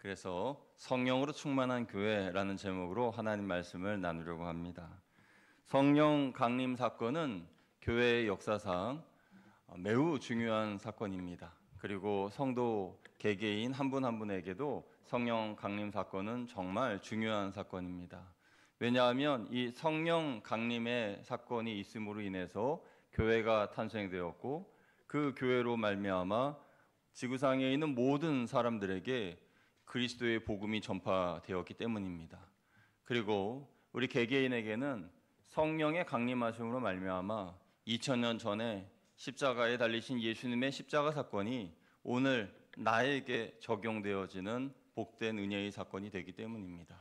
그래서 성령으로 충만한 교회라는 제목으로 하나님 말씀을 나누려고 합니다. 성령 강림 사건은 교회의 역사상 매우 중요한 사건입니다. 그리고 성도 개개인 한 분 한 분에게도 성령 강림 사건은 정말 중요한 사건입니다. 왜냐하면 이 성령 강림의 사건이 있음으로 인해서 교회가 탄생되었고 그 교회로 말미암아 지구상에 있는 모든 사람들에게 그리스도의 복음이 전파되었기 때문입니다. 그리고 우리 개개인에게는 성령의 강림하심으로 말미암아 2000년 전에 십자가에 달리신 예수님의 십자가 사건이 오늘 나에게 적용되어지는 복된 은혜의 사건이 되기 때문입니다.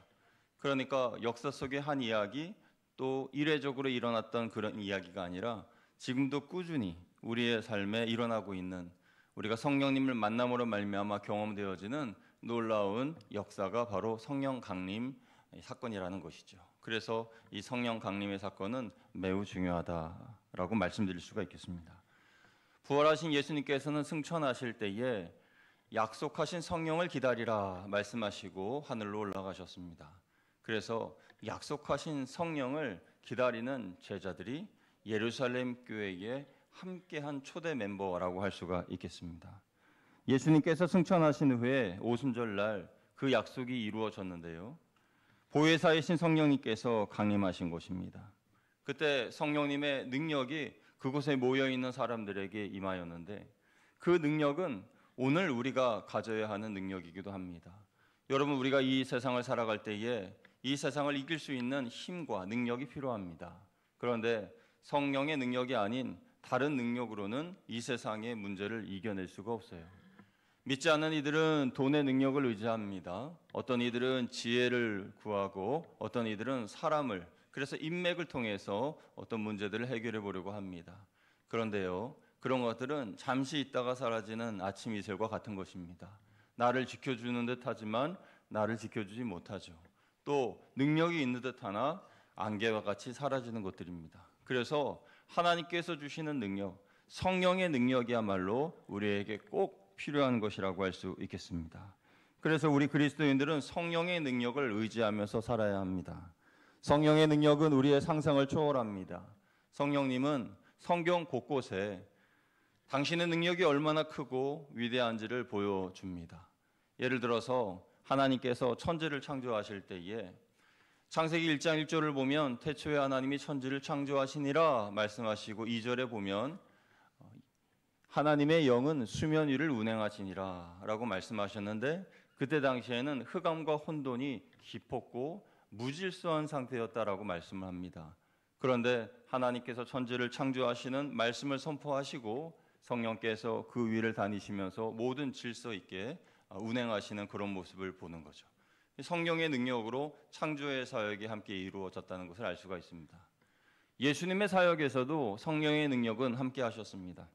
그러니까 역사 속의 한 이야기, 또 이례적으로 일어났던 그런 이야기가 아니라 지금도 꾸준히 우리의 삶에 일어나고 있는, 우리가 성령님을 만남으로 말미암아 경험되어지는 놀라운 역사가 바로 성령 강림 사건이라는 것이죠. 그래서 이 성령 강림의 사건은 매우 중요하다라고 말씀드릴 수가 있겠습니다. 부활하신 예수님께서는 승천하실 때에 약속하신 성령을 기다리라 말씀하시고 하늘로 올라가셨습니다. 그래서 약속하신 성령을 기다리는 제자들이 예루살렘 교회에 함께한 초대 멤버라고 할 수가 있겠습니다. 예수님께서 승천하신 후에 오순절날 그 약속이 이루어졌는데요, 보혜사이신 성령님께서 강림하신 것입니다. 그때 성령님의 능력이 그곳에 모여있는 사람들에게 임하였는데 그 능력은 오늘 우리가 가져야 하는 능력이기도 합니다. 여러분, 우리가 이 세상을 살아갈 때에 이 세상을 이길 수 있는 힘과 능력이 필요합니다. 그런데 성령의 능력이 아닌 다른 능력으로는 이 세상의 문제를 이겨낼 수가 없어요. 믿지 않는 이들은 돈의 능력을 의지합니다. 어떤 이들은 지혜를 구하고 어떤 이들은 사람을, 그래서 인맥을 통해서 어떤 문제들을 해결해 보려고 합니다. 그런데요, 그런 것들은 잠시 있다가 사라지는 아침 이슬과 같은 것입니다. 나를 지켜주는 듯 하지만 나를 지켜주지 못하죠. 또 능력이 있는 듯 하나 안개와 같이 사라지는 것들입니다. 그래서 하나님께서 주시는 능력, 성령의 능력이야말로 우리에게 꼭 필요한 것이라고 할 수 있겠습니다. 그래서 우리 그리스도인들은 성령의 능력을 의지하면서 살아야 합니다. 성령의 능력은 우리의 상상을 초월합니다. 성령님은 성경 곳곳에 당신의 능력이 얼마나 크고 위대한지를 보여줍니다. 예를 들어서 하나님께서 천지를 창조하실 때에 창세기 1장 1절을 보면 태초에 하나님이 천지를 창조하시니라 말씀하시고 2절에 보면 하나님의 영은 수면 위를 운행하시니라 라고 말씀하셨는데, 그때 당시에는 흑암과 혼돈이 깊었고 무질서한 상태였다라고 말씀을 합니다. 그런데 하나님께서 천지를 창조하시는 말씀을 선포하시고 성령께서 그 위를 다니시면서 모든 질서 있게 운행하시는 그런 모습을 보는 거죠. 성령의 능력으로 창조의 사역이 함께 이루어졌다는 것을 알 수가 있습니다. 예수님의 사역에서도 성령의 능력은 함께 하셨습니다.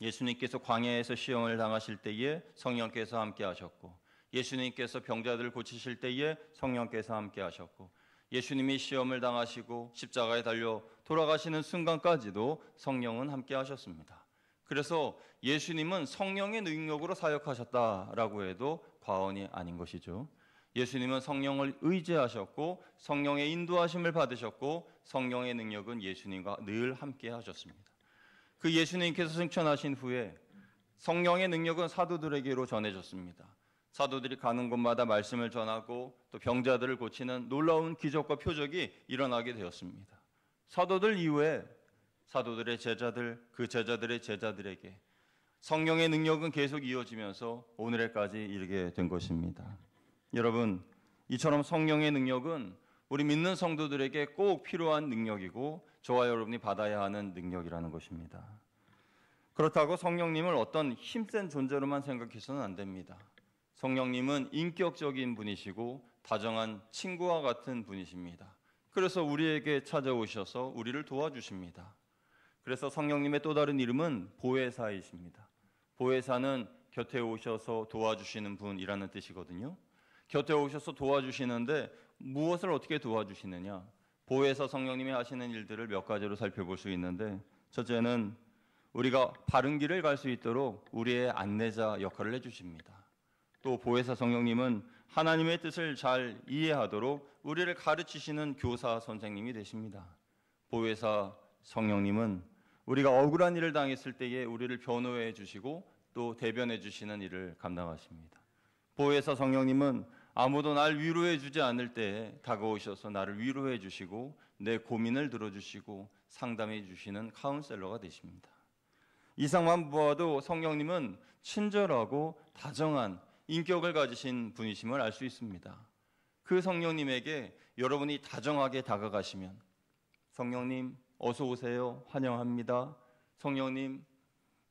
예수님께서 광야에서 시험을 당하실 때에 성령께서 함께 하셨고, 예수님께서 병자들을 고치실 때에 성령께서 함께 하셨고, 예수님이 시험을 당하시고 십자가에 달려 돌아가시는 순간까지도 성령은 함께 하셨습니다. 그래서 예수님은 성령의 능력으로 사역하셨다라고 해도 과언이 아닌 것이죠. 예수님은 성령을 의지하셨고 성령의 인도하심을 받으셨고 성령의 능력은 예수님과 늘 함께 하셨습니다. 그 예수님께서 승천하신 후에 성령의 능력은 사도들에게로 전해졌습니다. 사도들이 가는 곳마다 말씀을 전하고 또 병자들을 고치는 놀라운 기적과 표적이 일어나게 되었습니다. 사도들 이후에 사도들의 제자들, 그 제자들의 제자들에게 성령의 능력은 계속 이어지면서 오늘에까지 이르게 된 것입니다. 여러분, 이처럼 성령의 능력은 우리 믿는 성도들에게 꼭 필요한 능력이고 저와 여러분이 받아야 하는 능력이라는 것입니다. 그렇다고 성령님을 어떤 힘센 존재로만 생각해서는 안 됩니다. 성령님은 인격적인 분이시고 다정한 친구와 같은 분이십니다. 그래서 우리에게 찾아오셔서 우리를 도와주십니다. 그래서 성령님의 또 다른 이름은 보혜사이십니다. 보혜사는 곁에 오셔서 도와주시는 분이라는 뜻이거든요. 곁에 오셔서 도와주시는데 무엇을 어떻게 도와주시느냐? 보혜사 성령님이 하시는 일들을 몇 가지로 살펴볼 수 있는데, 첫째는 우리가 바른 길을 갈 수 있도록 우리의 안내자 역할을 해주십니다. 또 보혜사 성령님은 하나님의 뜻을 잘 이해하도록 우리를 가르치시는 교사 선생님이 되십니다. 보혜사 성령님은 우리가 억울한 일을 당했을 때에 우리를 변호해 주시고 또 대변해 주시는 일을 감당하십니다. 보혜사 성령님은 아무도 날 위로해 주지 않을 때에 다가오셔서 나를 위로해 주시고 내 고민을 들어주시고 상담해 주시는 카운셀러가 되십니다. 이상만 보아도 성령님은 친절하고 다정한 인격을 가지신 분이심을 알 수 있습니다. 그 성령님에게 여러분이 다정하게 다가가시면 성령님 어서 오세요. 환영합니다. 성령님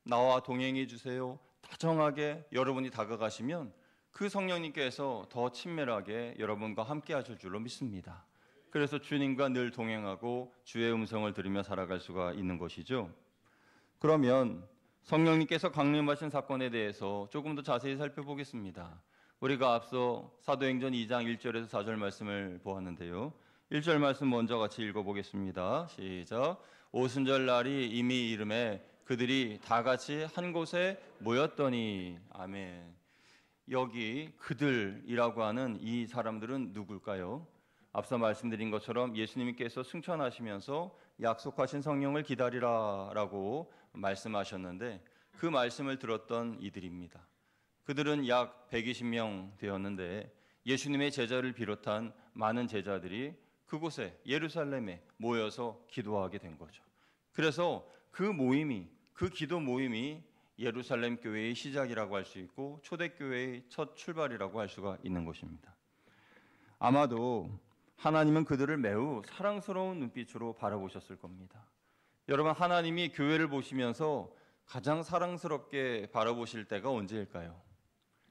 나와 동행해 주세요. 다정하게 여러분이 다가가시면 그 성령님께서 더 친밀하게 여러분과 함께 하실 줄로 믿습니다. 그래서 주님과 늘 동행하고 주의 음성을 들으며 살아갈 수가 있는 것이죠. 그러면 성령님께서 강림하신 사건에 대해서 조금 더 자세히 살펴보겠습니다. 우리가 앞서 사도행전 2장 1절에서 4절 말씀을 보았는데요. 1절 말씀 먼저 같이 읽어보겠습니다. 시작. 오순절 날이 이미 이름에 그들이 다 같이 한 곳에 모였더니. 아멘. 여기 그들이라고 하는 이 사람들은 누굴까요? 앞서 말씀드린 것처럼 예수님께서 승천하시면서 약속하신 성령을 기다리라라고 말씀하셨는데 그 말씀을 들었던 이들입니다. 그들은 약 120명 되었는데 예수님의 제자를 비롯한 많은 제자들이 그곳에 예루살렘에 모여서 기도하게 된 거죠. 그래서 그 기도 모임이 예루살렘 교회의 시작이라고 할 수 있고 초대교회의 첫 출발이라고 할 수가 있는 것입니다. 아마도 하나님은 그들을 매우 사랑스러운 눈빛으로 바라보셨을 겁니다. 여러분, 하나님이 교회를 보시면서 가장 사랑스럽게 바라보실 때가 언제일까요?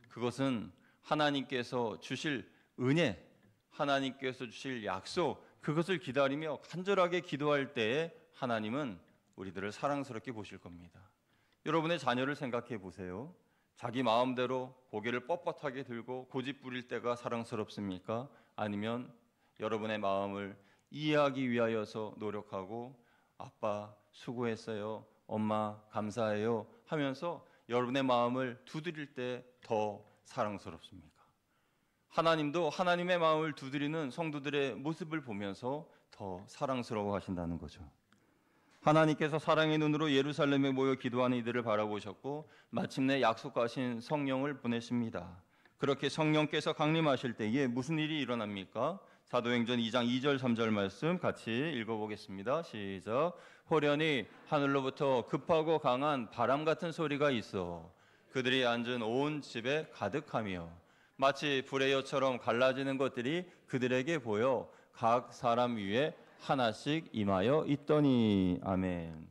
그것은 하나님께서 주실 은혜, 하나님께서 주실 약속, 그것을 기다리며 간절하게 기도할 때에 하나님은 우리들을 사랑스럽게 보실 겁니다. 여러분의 자녀를 생각해 보세요. 자기 마음대로 고개를 뻣뻣하게 들고 고집 부릴 때가 사랑스럽습니까? 아니면 여러분의 마음을 이해하기 위하여서 노력하고 아빠 수고했어요, 엄마 감사해요 하면서 여러분의 마음을 두드릴 때 더 사랑스럽습니까? 하나님도 하나님의 마음을 두드리는 성도들의 모습을 보면서 더 사랑스러워 하신다는 거죠. 하나님께서 사랑의 눈으로 예루살렘에 모여 기도하는 이들을 바라보셨고 마침내 약속하신 성령을 보내십니다. 그렇게 성령께서 강림하실 때에 무슨 일이 일어납니까? 사도행전 2장 2절 3절 말씀 같이 읽어보겠습니다. 시작. 호련히 하늘로부터 급하고 강한 바람 같은 소리가 있어 그들이 앉은 온 집에 가득하며 마치 불의 혀처럼 갈라지는 것들이 그들에게 보여 각 사람 위에 하나씩 임하여 있더니. 아멘.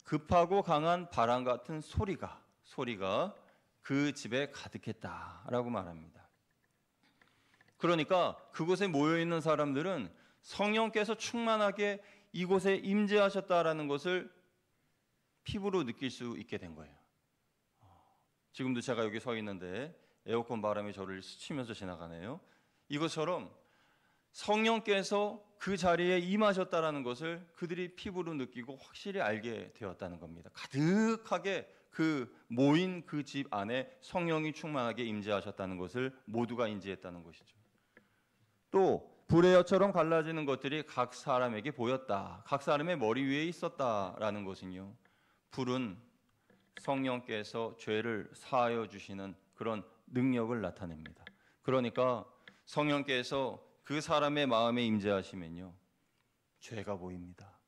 급하고 강한 바람 같은 소리가 그 집에 가득했다라고 말합니다. 그러니까 그곳에 모여있는 사람들은 성령께서 충만하게 이곳에 임재하셨다라는 것을 피부로 느낄 수 있게 된 거예요. 지금도 제가 여기 서 있는데 에어컨 바람이 저를 스치면서 지나가네요. 이것처럼 성령께서 그 자리에 임하셨다라는 것을 그들이 피부로 느끼고 확실히 알게 되었다는 겁니다. 가득하게 그 모인 그 집 안에 성령이 충만하게 임재하셨다는 것을 모두가 인지했다는 것이죠. 또 불의 혀처럼 갈라지는 것들이 각 사람에게 보였다. 각 사람의 머리 위에 있었다라는 것은요. 불은 성령께서 죄를 사하여 주시는 그런 능력을 나타냅니다. 그러니까 성령께서 그 사람의 마음에 임재하시면요. 죄가 보입니다.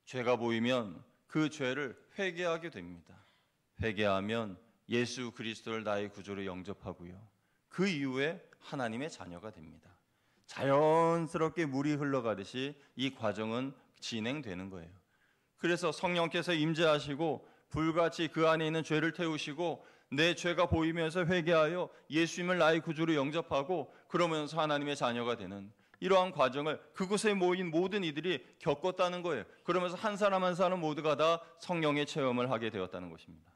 죄가 보이면 그 죄를 회개하게 됩니다. 회개하면 예수 그리스도를 나의 구주로 영접하고요. 그 이후에 하나님의 자녀가 됩니다. 자연스럽게 물이 흘러가듯이 이 과정은 진행되는 거예요. 그래서 성령께서 임재하시고 불같이 그 안에 있는 죄를 태우시고 내 죄가 보이면서 회개하여 예수님을 나의 구주로 영접하고 그러면서 하나님의 자녀가 되는 이러한 과정을 그곳에 모인 모든 이들이 겪었다는 거예요. 그러면서 한 사람 한 사람 모두가 다 성령의 체험을 하게 되었다는 것입니다.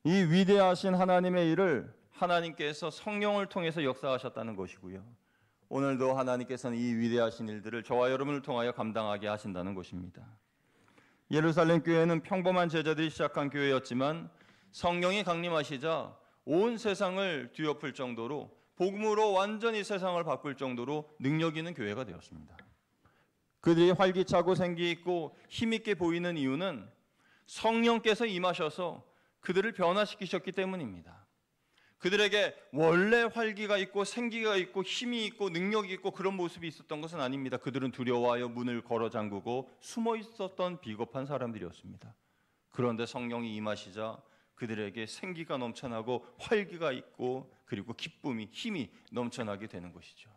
이 위대하신 하나님의 일을 하나님께서 성령을 통해서 역사하셨다는 것이고요. 오늘도 하나님께서는 이 위대하신 일들을 저와 여러분을 통하여 감당하게 하신다는 것입니다. 예루살렘 교회는 평범한 제자들이 시작한 교회였지만 성령이 강림하시자 온 세상을 뒤엎을 정도로 복음으로 완전히 세상을 바꿀 정도로 능력 있는 교회가 되었습니다. 그들이 활기차고 생기 있고 힘 있게 보이는 이유는 성령께서 임하셔서 그들을 변화시키셨기 때문입니다. 그들에게 원래 활기가 있고 생기가 있고 힘이 있고 능력이 있고 그런 모습이 있었던 것은 아닙니다. 그들은 두려워하여 문을 걸어 잠그고 숨어 있었던 비겁한 사람들이었습니다. 그런데 성령이 임하시자 그들에게 생기가 넘쳐나고 활기가 있고 그리고 기쁨이, 힘이 넘쳐나게 되는 것이죠.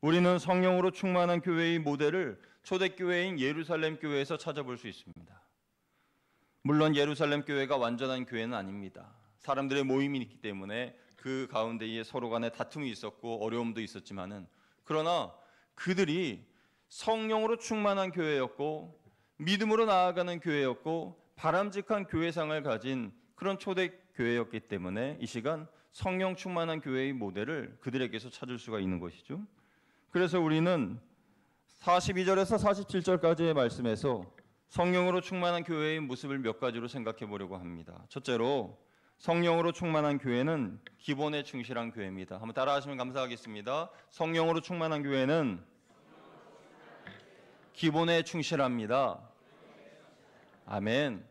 우리는 성령으로 충만한 교회의 모델을 초대교회인 예루살렘 교회에서 찾아볼 수 있습니다. 물론 예루살렘 교회가 완전한 교회는 아닙니다. 사람들의 모임이 있기 때문에 그 가운데에 서로 간에 다툼이 있었고 어려움도 있었지만은, 그러나 그들이 성령으로 충만한 교회였고 믿음으로 나아가는 교회였고 바람직한 교회상을 가진 그런 초대교회였기 때문에 이 시간 성령 충만한 교회의 모델을 그들에게서 찾을 수가 있는 것이죠. 그래서 우리는 42절에서 47절까지의 말씀에서 성령으로 충만한 교회의 모습을 몇 가지로 생각해 보려고 합니다. 첫째로, 성령으로 충만한 교회는 기본에 충실한 교회입니다. 한번 따라하시면 감사하겠습니다. 성령으로 충만한 교회는 기본에 충실합니다. 아멘.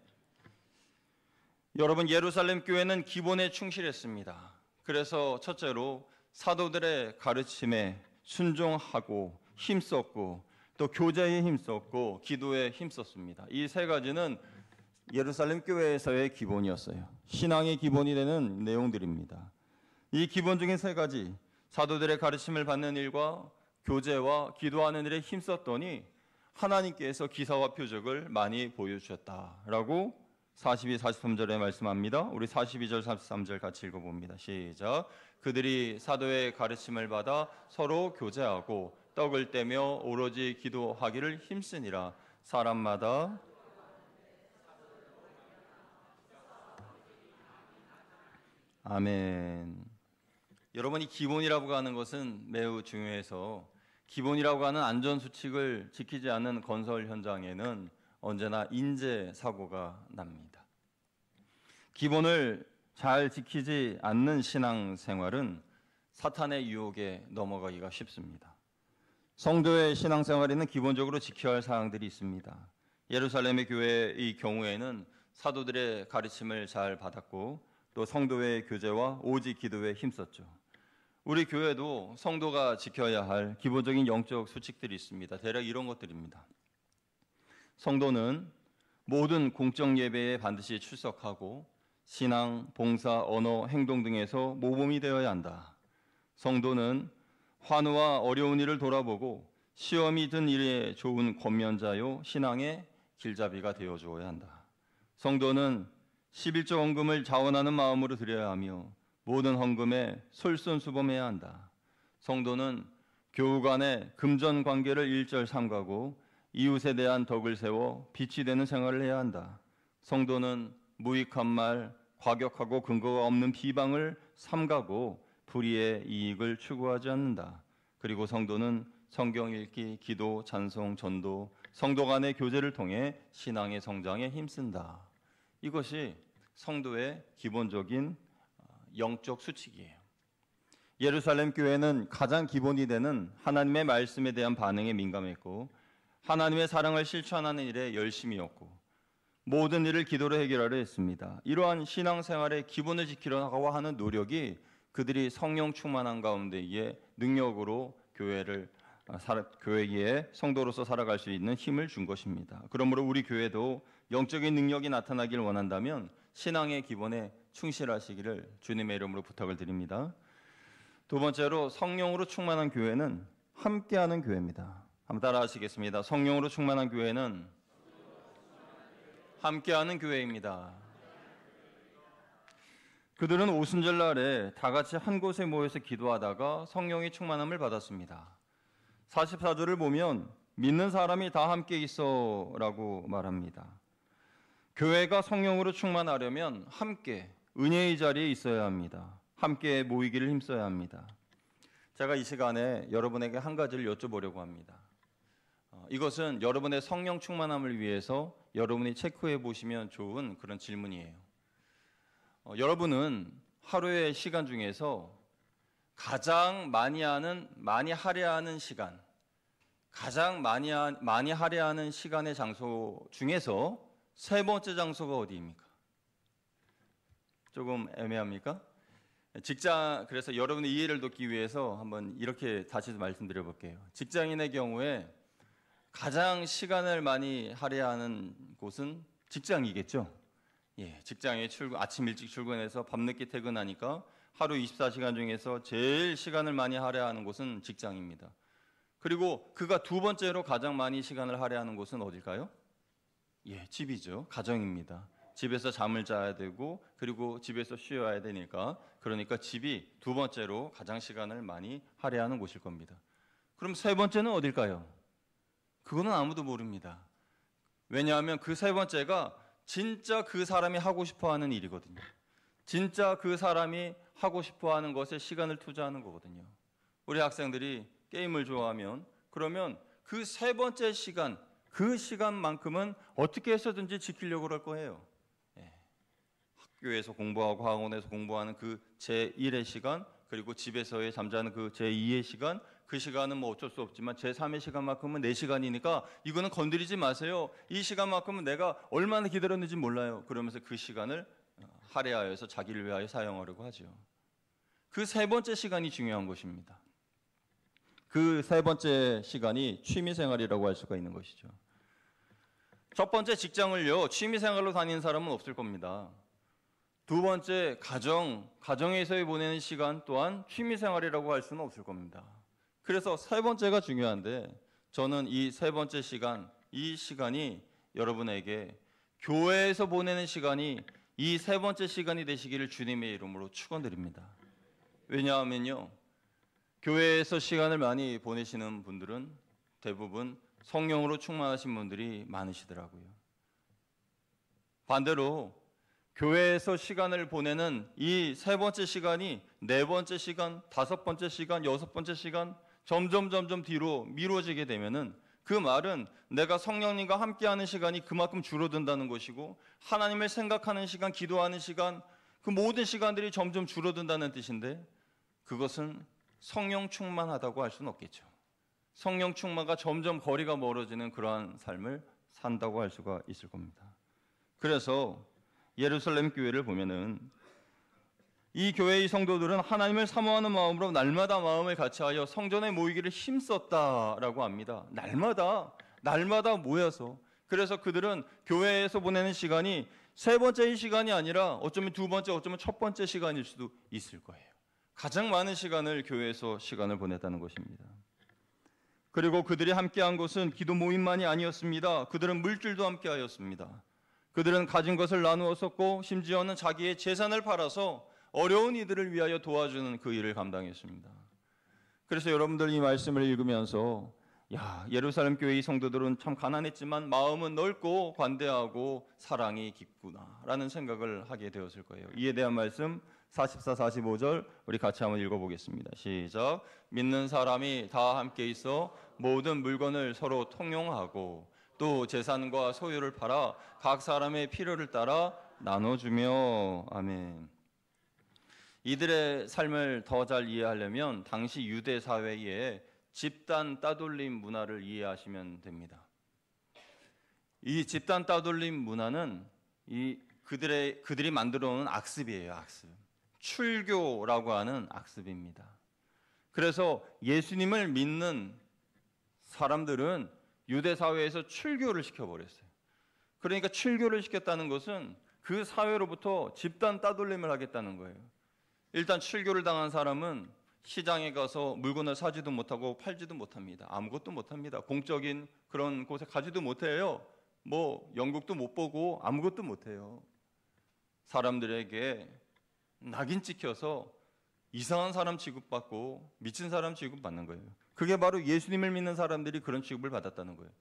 여러분, 예루살렘 교회는 기본에 충실했습니다. 그래서 첫째로 사도들의 가르침에 순종하고 힘썼고 또 교제에 힘썼고 기도에 힘썼습니다. 이 세 가지는 예루살렘 교회에서의 기본이었어요. 신앙의 기본이 되는 내용들입니다. 이 기본적인 세 가지, 사도들의 가르침을 받는 일과 교제와 기도하는 일에 힘썼더니 하나님께서 기사와 표적을 많이 보여주셨다라고 42, 43절에 말씀합니다. 우리 42절, 43절 같이 읽어봅니다. 시작. 그들이 사도의 가르침을 받아 서로 교제하고 떡을 떼며 오로지 기도하기를 힘쓰니라. 사람마다 아멘. 여러분, 이 기본이라고 하는 것은 매우 중요해서 기본이라고 하는 안전수칙을 지키지 않는 건설 현장에는 언제나 인재 사고가 납니다. 기본을 잘 지키지 않는 신앙생활은 사탄의 유혹에 넘어가기가 쉽습니다. 성도의 신앙생활에는 기본적으로 지켜야 할 사항들이 있습니다. 예루살렘의 교회의 경우에는 사도들의 가르침을 잘 받았고 또 성도의 교제와 오직 기도에 힘썼죠. 우리 교회도 성도가 지켜야 할 기본적인 영적 수칙들이 있습니다. 대략 이런 것들입니다. 성도는 모든 공적 예배에 반드시 출석하고 신앙, 봉사, 언어, 행동 등에서 모범이 되어야 한다. 성도는 환우와 어려운 일을 돌아보고 시험이 든 일에 좋은 권면자요 신앙의 길잡이가 되어 주어야 한다. 성도는 11조 헌금을 자원하는 마음으로 드려야 하며 모든 헌금에 솔선수범해야 한다. 성도는 교우 간의 금전 관계를 일절 삼가고 이웃에 대한 덕을 세워 빛이 되는 생활을 해야 한다. 성도는 무익한 말, 과격하고 근거가 없는 비방을 삼가고 불의의 이익을 추구하지 않는다. 그리고 성도는 성경 읽기, 기도, 찬송, 전도, 성도 간의 교제를 통해 신앙의 성장에 힘쓴다. 이것이 성도의 기본적인 영적 수칙이에요. 예루살렘 교회는 가장 기본이 되는 하나님의 말씀에 대한 반응에 민감했고 하나님의 사랑을 실천하는 일에 열심이었고 모든 일을 기도로 해결하려 했습니다. 이러한 신앙생활의 기본을 지키려고 하는 노력이 그들이 성령 충만한 가운데에 능력으로 교회에 성도로서 살아갈 수 있는 힘을 준 것입니다. 그러므로 우리 교회도 영적인 능력이 나타나길 원한다면 신앙의 기본에 충실하시기를 주님의 이름으로 부탁을 드립니다. 두 번째로, 성령으로 충만한 교회는 함께하는 교회입니다. 한번 따라하시겠습니다. 성령으로 충만한 교회는 함께하는 교회입니다. 그들은 오순절날에 다 같이 한 곳에 모여서 기도하다가 성령의 충만함을 받았습니다. 44절을 보면 믿는 사람이 다 함께 있어 라고 말합니다. 교회가 성령으로 충만하려면 함께 은혜의 자리에 있어야 합니다. 함께 모이기를 힘써야 합니다. 제가 이 시간에 여러분에게 한 가지를 여쭤보려고 합니다. 이것은 여러분의 성령 충만함을 위해서 여러분이 체크해 보시면 좋은 그런 질문이에요. 여러분은 하루의 시간 중에서 가장 많이 하려 하는 시간, 가장 많이 하려 하는 시간의 장소 중에서 세 번째 장소가 어디입니까? 조금 애매합니까? 그래서 여러분의 이해를 돕기 위해서 한번 이렇게 다시 말씀드려 볼게요. 직장인의 경우에 가장 시간을 많이 할애해야 하는 곳은 직장이겠죠. 직장에 아침 일찍 출근해서 밤늦게 퇴근하니까 하루 24시간 중에서 제일 시간을 많이 할애하는 곳은 직장입니다. 그리고 그가 두 번째로 가장 많이 시간을 할애하는 곳은 어딜까요? 집이죠. 가정입니다. 집에서 잠을 자야 되고 그리고 집에서 쉬어야 되니까 그러니까 집이 두 번째로 가장 시간을 많이 할애하는 곳일 겁니다. 그럼 세 번째는 어딜까요? 그거는 아무도 모릅니다. 왜냐하면 그 세 번째가 진짜 그 사람이 하고 싶어하는 일이거든요. 진짜 그 사람이 하고 싶어하는 것에 시간을 투자하는 거거든요. 우리 학생들이 게임을 좋아하면 그러면 그 세 번째 시간, 그 시간만큼은 어떻게 해서든지 지키려고 할 거예요. 학교에서 공부하고 학원에서 공부하는 그 제1의 시간, 그리고 집에서의 잠자는 그 제2의 시간, 그 시간은 뭐 어쩔 수 없지만 제3의 시간만큼은 내 시간이니까 이거는 건드리지 마세요. 이 시간만큼은 내가 얼마나 기다렸는지 몰라요. 그러면서 그 시간을 할애하여서 자기를 위하여 사용하려고 하죠. 그 세 번째 시간이 중요한 것입니다. 그 세 번째 시간이 취미생활이라고 할 수가 있는 것이죠. 첫 번째 직장을요, 취미생활로 다니는 사람은 없을 겁니다. 두 번째 가정에서의 보내는 시간 또한 취미생활이라고 할 수는 없을 겁니다. 그래서 세 번째가 중요한데 저는 이 세 번째 시간, 이 시간이 여러분에게 교회에서 보내는 시간이 이 세 번째 시간이 되시기를 주님의 이름으로 축원드립니다. 왜냐하면요, 교회에서 시간을 많이 보내시는 분들은 대부분 성령으로 충만하신 분들이 많으시더라고요. 반대로 교회에서 시간을 보내는 이 세 번째 시간이 네 번째 시간, 다섯 번째 시간, 여섯 번째 시간 점점 뒤로 미뤄지게 되면은 그 말은 내가 성령님과 함께하는 시간이 그만큼 줄어든다는 것이고 하나님을 생각하는 시간, 기도하는 시간, 그 모든 시간들이 점점 줄어든다는 뜻인데 그것은 성령 충만하다고 할 수는 없겠죠. 성령 충만과 점점 거리가 멀어지는 그러한 삶을 산다고 할 수가 있을 겁니다. 그래서 예루살렘 교회를 보면은 이 교회의 성도들은 하나님을 사모하는 마음으로 날마다 마음을 같이하여 성전에 모이기를 힘썼다라고 합니다. 날마다 모여서. 그래서 그들은 교회에서 보내는 시간이 세 번째의 시간이 아니라 어쩌면 두 번째, 어쩌면 첫 번째 시간일 수도 있을 거예요. 가장 많은 시간을 교회에서 시간을 보냈다는 것입니다. 그리고 그들이 함께한 것은 기도 모임만이 아니었습니다. 그들은 물질도 함께하였습니다. 그들은 가진 것을 나누었었고 심지어는 자기의 재산을 팔아서 어려운 이들을 위하여 도와주는 그 일을 감당했습니다. 그래서 여러분들 이 말씀을 읽으면서 예루살렘 교회의 성도들은 참 가난했지만 마음은 넓고 관대하고 사랑이 깊구나 라는 생각을 하게 되었을 거예요. 이에 대한 말씀 44, 45절 우리 같이 한번 읽어보겠습니다. 시작. 믿는 사람이 다 함께 있어 모든 물건을 서로 통용하고 또 재산과 소유를 팔아 각 사람의 필요를 따라 나눠주며. 아멘. 이들의 삶을 더 잘 이해하려면 당시 유대 사회의 집단 따돌림 문화를 이해하시면 됩니다. 이 집단 따돌림 문화는 그들이 만들어 놓은 악습이에요. 악습. 출교라고 하는 악습입니다. 그래서 예수님을 믿는 사람들은 유대 사회에서 출교를 시켜버렸어요. 그러니까 출교를 시켰다는 것은 그 사회로부터 집단 따돌림을 하겠다는 거예요. 일단 출교를 당한 사람은 시장에 가서 물건을 사지도 못하고 팔지도 못합니다. 아무것도 못합니다. 공적인 그런 곳에 가지도 못해요. 연극도 못 보고 아무것도 못해요. 사람들에게 낙인 찍혀서 이상한 사람 취급받고 미친 사람 취급받는 거예요. 그게 바로 예수님을 믿는 사람들이 그런 취급을 받았다는 거예요.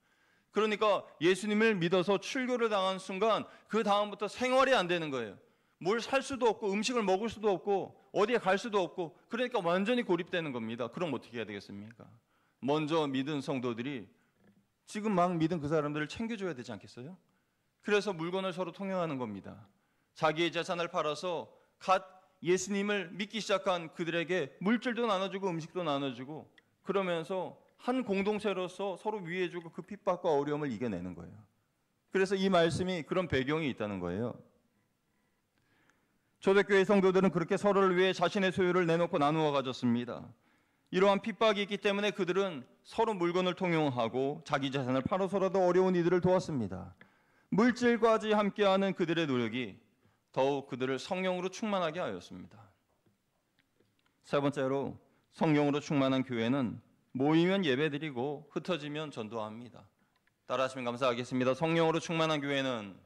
그러니까 예수님을 믿어서 출교를 당한 순간 그 다음부터 생활이 안 되는 거예요. 뭘 살 수도 없고 음식을 먹을 수도 없고 어디에 갈 수도 없고 그러니까 완전히 고립되는 겁니다. 그럼 어떻게 해야 되겠습니까? 먼저 믿은 성도들이 지금 막 믿은 그 사람들을 챙겨줘야 되지 않겠어요? 그래서 물건을 서로 통용하는 겁니다. 자기의 재산을 팔아서 갓 예수님을 믿기 시작한 그들에게 물질도 나눠주고 음식도 나눠주고 그러면서 한 공동체로서 서로 위해주고 그 핍박과 어려움을 이겨내는 거예요. 그래서 이 말씀이 그런 배경이 있다는 거예요. 초대교회 성도들은 그렇게 서로를 위해 자신의 소유를 내놓고 나누어 가졌습니다. 이러한 핍박이 있기 때문에 그들은 서로 물건을 통용하고 자기 재산을 팔아서라도 어려운 이들을 도왔습니다. 물질과지 함께하는 그들의 노력이 더욱 그들을 성령으로 충만하게 하였습니다. 세 번째로 성령으로 충만한 교회는 모이면 예배드리고 흩어지면 전도합니다. 따라하시면 감사하겠습니다. 성령으로 충만한 교회는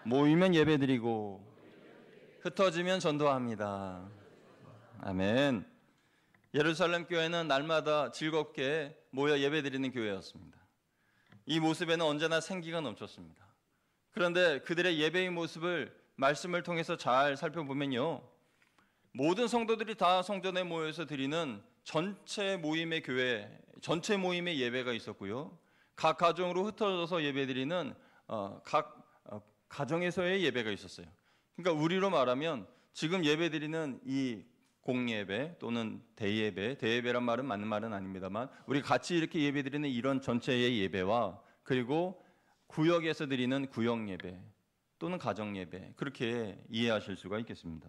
모이면 예배드리고 흩어지면 전도합니다. 아멘. 예루살렘 교회는 날마다 즐겁게 모여 예배드리는 교회였습니다. 이 모습에는 언제나 생기가 넘쳤습니다. 그런데 그들의 예배의 모습을 말씀을 통해서 잘 살펴보면요, 모든 성도들이 다 성전에 모여서 드리는 전체 모임의 교회, 전체 모임의 예배가 있었고요, 각 가정으로 흩어져서 예배드리는 각 가정에서의 예배가 있었어요. 그러니까 우리로 말하면 지금 예배드리는 이 공예배 또는 대예배란 말은 맞는 말은 아닙니다만 우리 같이 이렇게 예배드리는 이런 전체의 예배와 그리고 구역에서 드리는 구역 예배 또는 가정 예배, 그렇게 이해하실 수가 있겠습니다.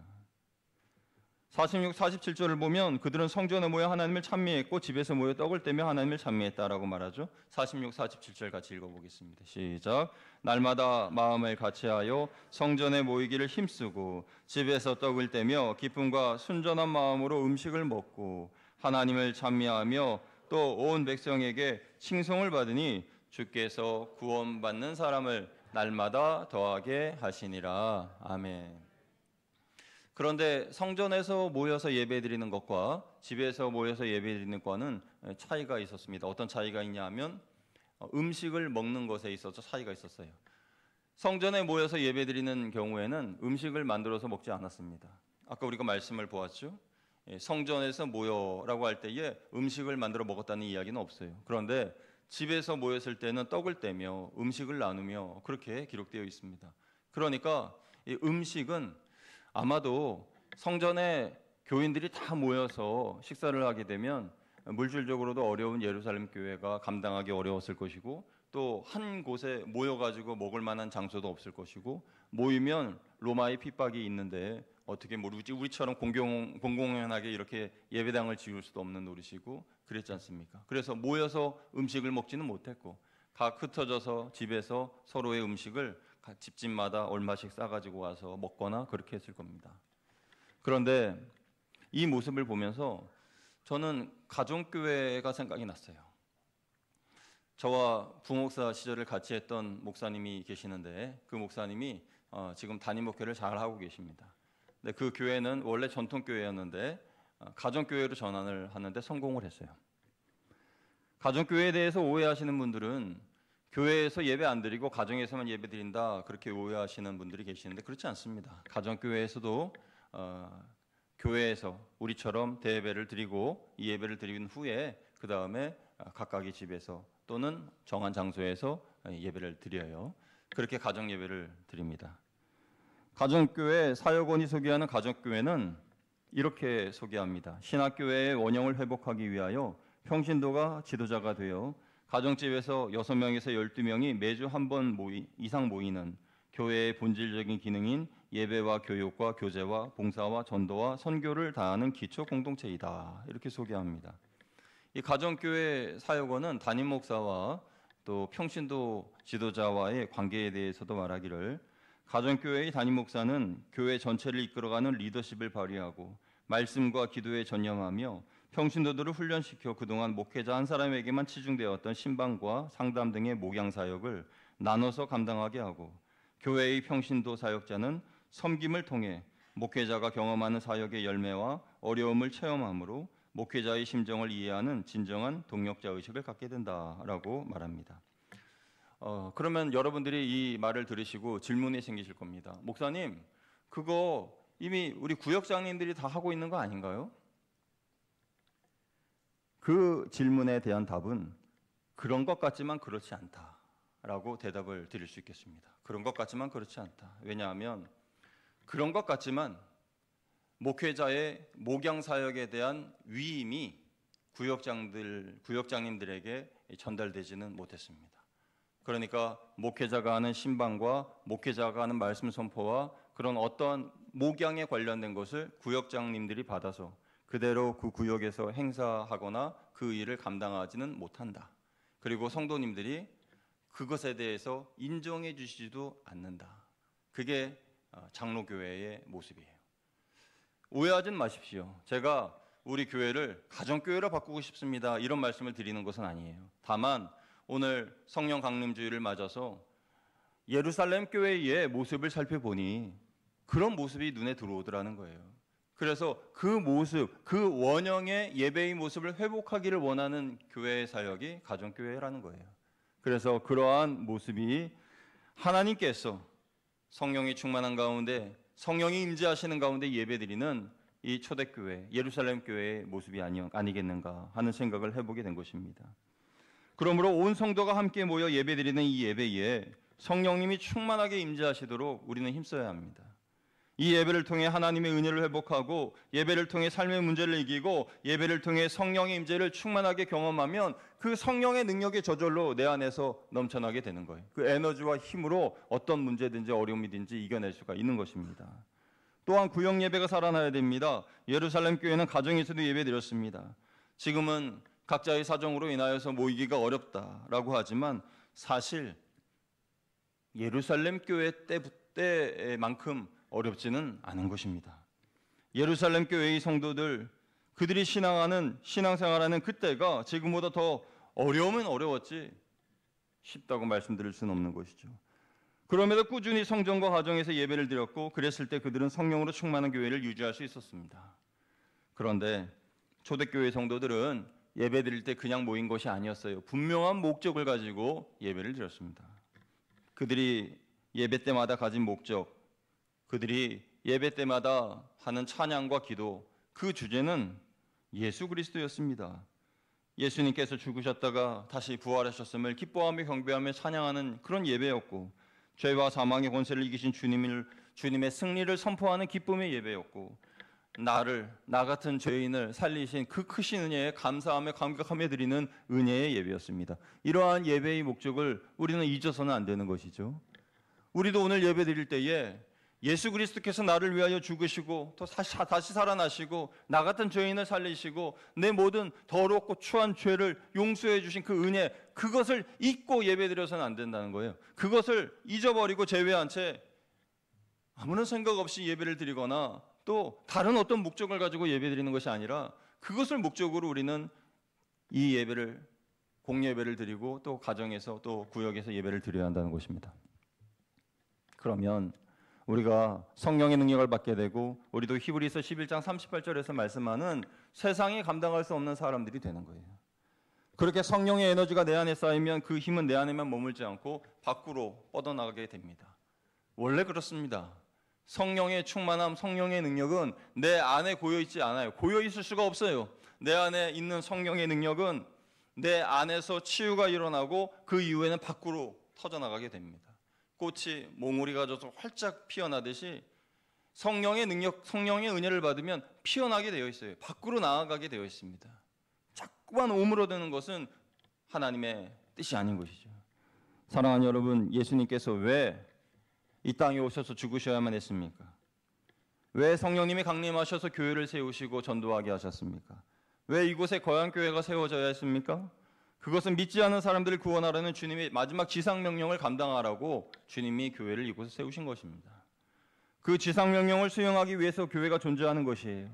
46, 47절을 보면 그들은 성전에 모여 하나님을 찬미했고 집에서 모여 떡을 떼며 하나님을 찬미했다라고 말하죠. 46, 47절 같이 읽어보겠습니다. 시작. 날마다 마음을 같이하여 성전에 모이기를 힘쓰고 집에서 떡을 떼며 기쁨과 순전한 마음으로 음식을 먹고 하나님을 찬미하며 또 온 백성에게 칭송을 받으니 주께서 구원받는 사람을 날마다 더하게 하시니라. 아멘. 그런데 성전에서 모여서 예배드리는 것과 집에서 모여서 예배드리는 것과는 차이가 있었습니다. 어떤 차이가 있냐 하면 음식을 먹는 것에 있어서 차이가 있었어요. 성전에 모여서 예배드리는 경우에는 음식을 만들어서 먹지 않았습니다. 아까 우리가 말씀을 보았죠. 성전에서 모여라고 할 때에 음식을 만들어 먹었다는 이야기는 없어요. 그런데 집에서 모였을 때는 떡을 떼며 음식을 나누며 그렇게 기록되어 있습니다. 그러니까 이 음식은 아마도 성전에 교인들이 다 모여서 식사를 하게 되면 물질적으로도 어려운 예루살렘 교회가 감당하기 어려웠을 것이고 또 한 곳에 모여가지고 먹을 만한 장소도 없을 것이고 모이면 로마의 핍박이 있는데 어떻게 우리처럼 공공연하게 이렇게 예배당을 지을 수도 없는 노릇이고 그랬지 않습니까? 그래서 모여서 음식을 먹지는 못했고 각 흩어져서 집에서 서로의 음식을 집집마다 얼마씩 싸가지고 와서 먹거나 그렇게 했을 겁니다. 그런데 이 모습을 보면서 저는 가정교회가 생각이 났어요. 저와 부목사 시절을 같이 했던 목사님이 계시는데 그 목사님이 지금 담임 목회를 잘 하고 계십니다. 근데 그 교회는 원래 전통교회였는데 가정교회로 전환을 하는데 성공을 했어요. 가정교회에 대해서 오해하시는 분들은 교회에서 예배 안 드리고 가정에서만 예배 드린다 그렇게 오해하시는 분들이 계시는데 그렇지 않습니다. 가정교회에서도 교회에서 우리처럼 대예배를 드리고 이 예배를 드린 후에 그 다음에 각각의 집에서 또는 정한 장소에서 예배를 드려요. 그렇게 가정 예배를 드립니다. 가정교회 사역원이 소개하는 가정교회는 이렇게 소개합니다. 신학교회의 원형을 회복하기 위하여 평신도가 지도자가 되어 가정집에서 6명에서 12명이 매주 한 번 이상 모이는 교회의 본질적인 기능인 예배와 교육과 교제와 봉사와 전도와 선교를 다하는 기초 공동체이다. 이렇게 소개합니다. 이 가정교회 사역원은 담임 목사와 또 평신도 지도자와의 관계에 대해서도 말하기를 가정교회의 담임 목사는 교회 전체를 이끌어가는 리더십을 발휘하고 말씀과 기도에 전념하며 평신도들을 훈련시켜 그동안 목회자 한 사람에게만 치중되었던 신방과 상담 등의 목양 사역을 나눠서 감당하게 하고 교회의 평신도 사역자는 섬김을 통해 목회자가 경험하는 사역의 열매와 어려움을 체험함으로 목회자의 심정을 이해하는 진정한 동역자 의식을 갖게 된다라고 말합니다. 그러면 여러분들이 이 말을 들으시고 질문이 생기실 겁니다. 목사님, 그거 이미 우리 구역장님들이 다 하고 있는 거 아닌가요? 그 질문에 대한 답은 그런 것 같지만 그렇지 않다라고 대답을 드릴 수 있겠습니다. 그런 것 같지만 그렇지 않다. 왜냐하면 그런 것 같지만 목회자의 목양 사역에 대한 위임이 구역장님들에게 전달되지는 못했습니다. 그러니까 목회자가 하는 신방과 목회자가 하는 말씀 선포와 그런 어떤 목양에 관련된 것을 구역장님들이 받아서 그대로 그 구역에서 행사하거나 그 일을 감당하지는 못한다. 그리고 성도님들이 그것에 대해서 인정해 주시지도 않는다. 그게 장로교회의 모습이에요. 오해하지 마십시오. 제가 우리 교회를 가정교회로 바꾸고 싶습니다, 이런 말씀을 드리는 것은 아니에요. 다만 오늘 성령 강림주일을 맞아서 예루살렘 교회의 모습을 살펴보니 그런 모습이 눈에 들어오더라는 거예요. 그래서 그 모습, 그 원형의 예배의 모습을 회복하기를 원하는 교회의 사역이 가정교회라는 거예요. 그래서 그러한 모습이 하나님께서 성령이 충만한 가운데, 성령이 임재하시는 가운데 예배드리는 이 초대교회, 예루살렘 교회의 모습이 아니겠는가 하는 생각을 해보게 된 것입니다. 그러므로 온 성도가 함께 모여 예배드리는 이 예배에 성령님이 충만하게 임재하시도록 우리는 힘써야 합니다. 이 예배를 통해 하나님의 은혜를 회복하고, 예배를 통해 삶의 문제를 이기고, 예배를 통해 성령의 임재를 충만하게 경험하면 그 성령의 능력이 저절로 내 안에서 넘쳐나게 되는 거예요. 그 에너지와 힘으로 어떤 문제든지 어려움이든지 이겨낼 수가 있는 것입니다. 또한 구역 예배가 살아나야 됩니다. 예루살렘 교회는 가정에서도 예배드렸습니다. 지금은 각자의 사정으로 인하여서 모이기가 어렵다라고 하지만 사실 예루살렘 교회 때만큼 어렵지는 않은 것입니다. 예루살렘 교회의 성도들, 그들이 신앙생활하는 그때가 지금보다 더 어려우면 어려웠지 쉽다고 말씀드릴 수는 없는 것이죠. 그럼에도 꾸준히 성전과 가정에서 예배를 드렸고, 그랬을 때 그들은 성령으로 충만한 교회를 유지할 수 있었습니다. 그런데 초대교회 성도들은 예배 드릴 때 그냥 모인 것이 아니었어요. 분명한 목적을 가지고 예배를 드렸습니다. 그들이 예배 때마다 가진 목적, 그들이 예배 때마다 하는 찬양과 기도, 그 주제는 예수 그리스도였습니다. 예수님께서 죽으셨다가 다시 부활하셨음을 기뻐하며 경배하며 찬양하는 그런 예배였고, 죄와 사망의 권세를 이기신 주님의 승리를 선포하는 기쁨의 예배였고, 나 같은 죄인을 살리신 그 크신 은혜에 감사하며 감격하며 드리는 은혜의 예배였습니다. 이러한 예배의 목적을 우리는 잊어서는 안 되는 것이죠. 우리도 오늘 예배 드릴 때에 예수 그리스도께서 나를 위하여 죽으시고 또 다시 살아나시고 나 같은 죄인을 살리시고 내 모든 더럽고 추한 죄를 용서해 주신 그 은혜, 그것을 잊고 예배드려서는 안 된다는 거예요. 그것을 잊어버리고 제외한 채 아무런 생각 없이 예배를 드리거나 또 다른 어떤 목적을 가지고 예배드리는 것이 아니라, 그것을 목적으로 우리는 이 예배를, 공예배를 드리고 또 가정에서 또 구역에서 예배를 드려야 한다는 것입니다. 그러면 우리가 성령의 능력을 받게 되고, 우리도 히브리서 11장 38절에서 말씀하는 세상이 감당할 수 없는 사람들이 되는 거예요. 그렇게 성령의 에너지가 내 안에 쌓이면 그 힘은 내 안에만 머물지 않고 밖으로 뻗어나가게 됩니다. 원래 그렇습니다. 성령의 충만함, 성령의 능력은 내 안에 고여있지 않아요. 고여있을 수가 없어요. 내 안에 있는 성령의 능력은 내 안에서 치유가 일어나고 그 이후에는 밖으로 터져나가게 됩니다. 꽃이 몽우리가 져서 활짝 피어나듯이 성령의 능력, 성령의 은혜를 받으면 피어나게 되어 있어요. 밖으로 나아가게 되어 있습니다. 자꾸만 오므러드는 것은 하나님의 뜻이 아닌 것이죠. 사랑하는 여러분, 예수님께서 왜 이 땅에 오셔서 죽으셔야만 했습니까? 왜 성령님이 강림하셔서 교회를 세우시고 전도하게 하셨습니까? 왜 이곳에 거향교회가 세워져야 했습니까? 그것은 믿지 않는 사람들을 구원하라는 주님의 마지막 지상명령을 감당하라고 주님이 교회를 이곳에 세우신 것입니다. 그 지상명령을 수행하기 위해서 교회가 존재하는 것이에요.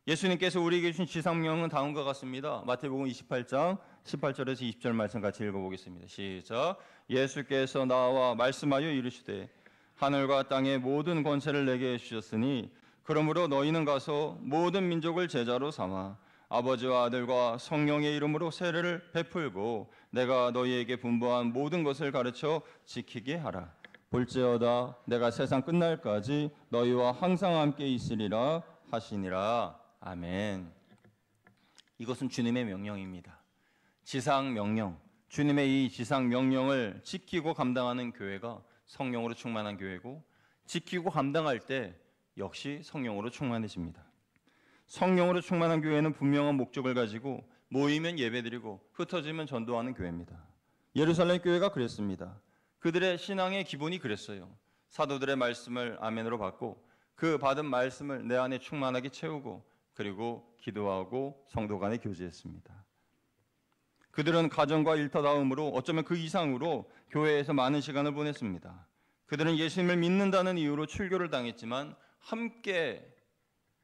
예수님께서 우리에게 주신 지상명령은 다음과 같습니다. 마태복음 28장 18절에서 20절 말씀 같이 읽어보겠습니다. 시작. 예수께서 나와 말씀하여 이르시되 하늘과 땅의 모든 권세를 내게 주셨으니 그러므로 너희는 가서 모든 민족을 제자로 삼아 아버지와 아들과 성령의 이름으로 세례를 베풀고 내가 너희에게 분부한 모든 것을 가르쳐 지키게 하라. 볼지어다 내가 세상 끝날까지 너희와 항상 함께 있으리라 하시니라. 아멘. 이것은 주님의 명령입니다. 지상 명령, 주님의 이 지상 명령을 지키고 감당하는 교회가 성령으로 충만한 교회고, 지키고 감당할 때 역시 성령으로 충만해집니다. 성령으로 충만한 교회는 분명한 목적을 가지고 모이면 예배드리고 흩어지면 전도하는 교회입니다. 예루살렘 교회가 그랬습니다. 그들의 신앙의 기본이 그랬어요. 사도들의 말씀을 아멘으로 받고 그 받은 말씀을 내 안에 충만하게 채우고 그리고 기도하고 성도 간에 교제했습니다. 그들은 가정과 일터다움으로 어쩌면 그 이상으로 교회에서 많은 시간을 보냈습니다. 그들은 예수님을 믿는다는 이유로 출교를 당했지만 함께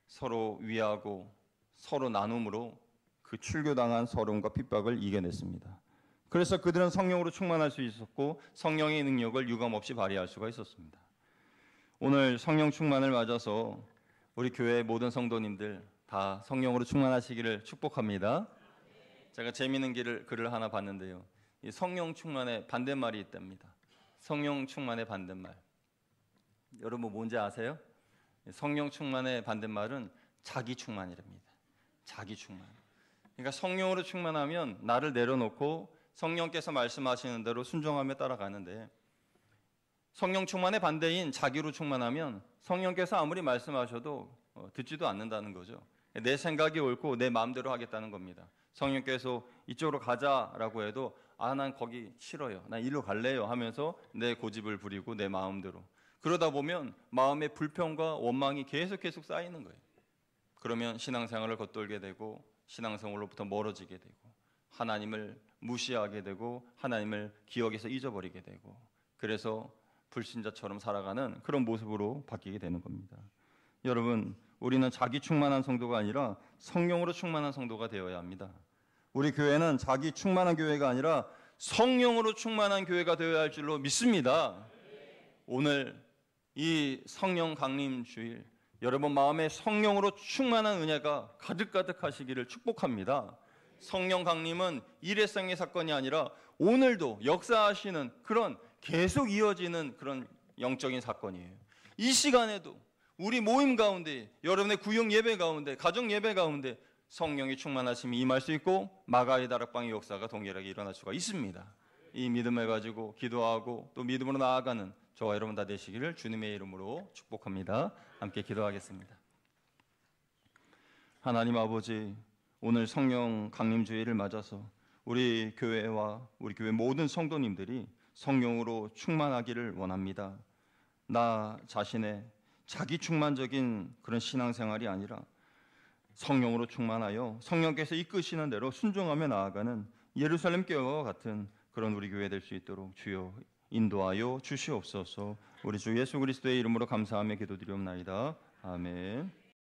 서로 위하고 서로 나눔으로 그 출교당한 서름과 핍박을 이겨냈습니다. 그래서 그들은 성령으로 충만할 수 있었고 성령의 능력을 유감없이 발휘할 수가 있었습니다. 오늘 성령 충만을 맞아서 우리 교회 모든 성도님들 다 성령으로 충만하시기를 축복합니다. 제가 재미있는 글을 하나 봤는데요. 이 성령 충만의 반대말이 있답니다. 성령 충만의 반대말. 여러분 뭔지 아세요? 성령 충만의 반대말은 자기 충만이랍니다. 자기 충만. 그러니까 성령으로 충만하면 나를 내려놓고 성령께서 말씀하시는 대로 순종하며 따라가는데, 성령 충만의 반대인 자기로 충만하면 성령께서 아무리 말씀하셔도 듣지도 않는다는 거죠. 내 생각이 옳고 내 마음대로 하겠다는 겁니다. 성령께서 이쪽으로 가자라고 해도 난 거기 싫어요, 난 이리로 갈래요 하면서 내 고집을 부리고 내 마음대로, 그러다 보면 마음의 불평과 원망이 계속 쌓이는 거예요. 그러면 신앙생활을 겉돌게 되고 신앙생활로부터 멀어지게 되고 하나님을 무시하게 되고 하나님을 기억에서 잊어버리게 되고, 그래서 불신자처럼 살아가는 그런 모습으로 바뀌게 되는 겁니다. 여러분, 우리는 자기 충만한 성도가 아니라 성령으로 충만한 성도가 되어야 합니다. 우리 교회는 자기 충만한 교회가 아니라 성령으로 충만한 교회가 되어야 할 줄로 믿습니다. 오늘 이 성령 강림 주일, 여러분 마음에 성령으로 충만한 은혜가 가득가득 하시기를 축복합니다. 성령 강림은 일회성의 사건이 아니라 오늘도 역사하시는 그런 계속 이어지는 그런 영적인 사건이에요. 이 시간에도 우리 모임 가운데, 여러분의 구역 예배 가운데, 가정 예배 가운데 성령이 충만하심이 임할 수 있고 마가의 다락방의 역사가 동일하게 일어날 수가 있습니다. 이 믿음을 가지고 기도하고 또 믿음으로 나아가는 저와 여러분 다 되시기를 주님의 이름으로 축복합니다. 함께 기도하겠습니다. 하나님 아버지, 오늘 성령 강림 주일을 맞아서 우리 교회와 우리 교회 모든 성도님들이 성령으로 충만하기를 원합니다. 나 자신의 자기 충만적인 그런 신앙생활이 아니라 성령으로 충만하여 성령께서 이끄시는 대로 순종하며 나아가는 예루살렘 교회와 같은 그런 우리 교회 될 수 있도록 주여 인도하여 주시옵소서. 우리 주 예수 그리스도의 이름으로 감사하며 기도드리옵나이다. 아멘.